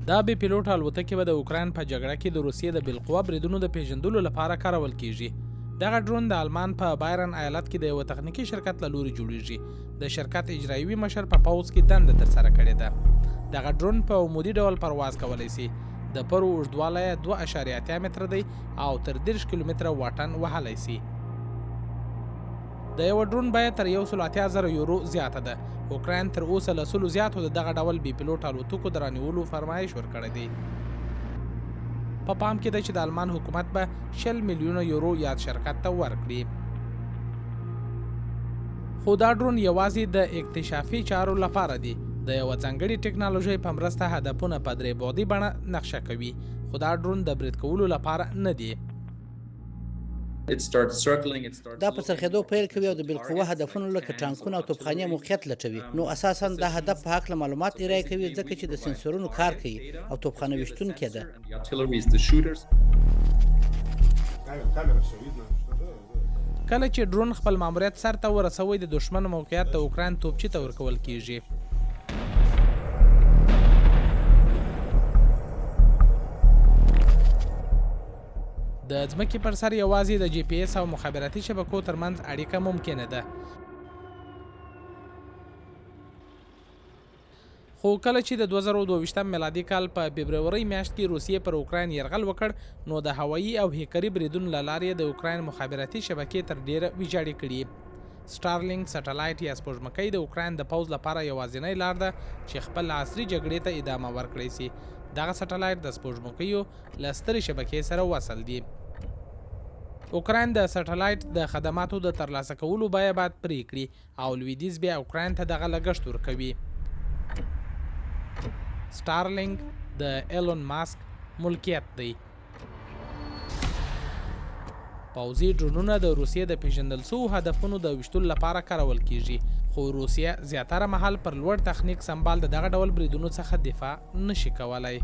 دا بې پیلوټه الوتکې به د اوکراین په جګړه کې د روسیې د بالقوه بریدونو د پیژندلو لپاره کارول کیږي. دغه ډرون د آلمان په بایرن ایالت کې د یو تخنیکي شرکت له لوري جوړیږي. د شرکت اجرایوي مشر په پوځ کې دنده ترسره کړې ده. دغه ډرون په عمودي ډول پرواز کولی شي. د پرو اوږدوالی 2.8 متره دی او تر 30 کیلومتره واټن وهلی شي. د یو ډرون بیه تر 180,000 یورو زیاته ده. اوکراین تر اوسه له 100 زیاتو د دغه ډول بې پیلوټ الوتکو د رانیولو فرمایش ورکړی دی. په پام کې ده چې د آلمان حکومت به 20 میلیونه یورو یاد شرکت ته ورکړي. خو دا ډرون یوازې د اکتشافي چارو لپاره دی. د یو ځانګړي ټکنالوژۍ په مرسته هدفونه په 3 بعدي بڼه نقشه کوي. خو دا ډرون د برید کولو لپاره نه دی. دا په څرخېدو پیل کوي او د بالقوه هدفونو لکه ټانکونه او توپخانې موقعیت لټوي. نو اساساً دا هدف په هکله معلومات ارائه کوي ځکه چې د سنسورونو کار کوي او توپخانه ویشتونکې ده. کله چې ډرون خپل ماموریت سرته ورسوي د دښمن موقعیت د اوکراین توپچي ته ورکول کیږي. د ځمکې پر سر یوازې د جی پی ایس او مخابراتي شبکو ترمنځ اړیکه ممکنه ده. خو کله چې د 2022 میلادي کال په فبروري میاشت کې روسیې پر اوکراین یرغل وکړ، نو د هوایي او هیکري بریدونو له لارې د اوکراین مخابراتي شبکې تر ډیره ویجاړې کړي. سټارلینګ سټلایټ یا سپوږمکۍ د اوکراین د پوځ لپاره یوازینی لار ده چې خپل عصري جګړې ته ادامه ورکړی شي. دغه سټلایټ د سپوږمکیو له سترې شبکې سره وصل دي. اوکراین د سټلایټ د خدماتو د ترلاسه کولو بیه باید پرې کړي او لویدیځ بیا اوکراین ته دغه لګښت ورکوي. سټارلینګ د ایلون ماسک ملکیت دی. پوځي ډرونونه د روسیې د پیژندل شوو هدفونو د ویشتلو لپاره کارول کیږي، خو روسیه زیاتره مهال پر لوړ تخنیک سمبال د دغه ډول بریدونو څخه دفاع نشي کولای.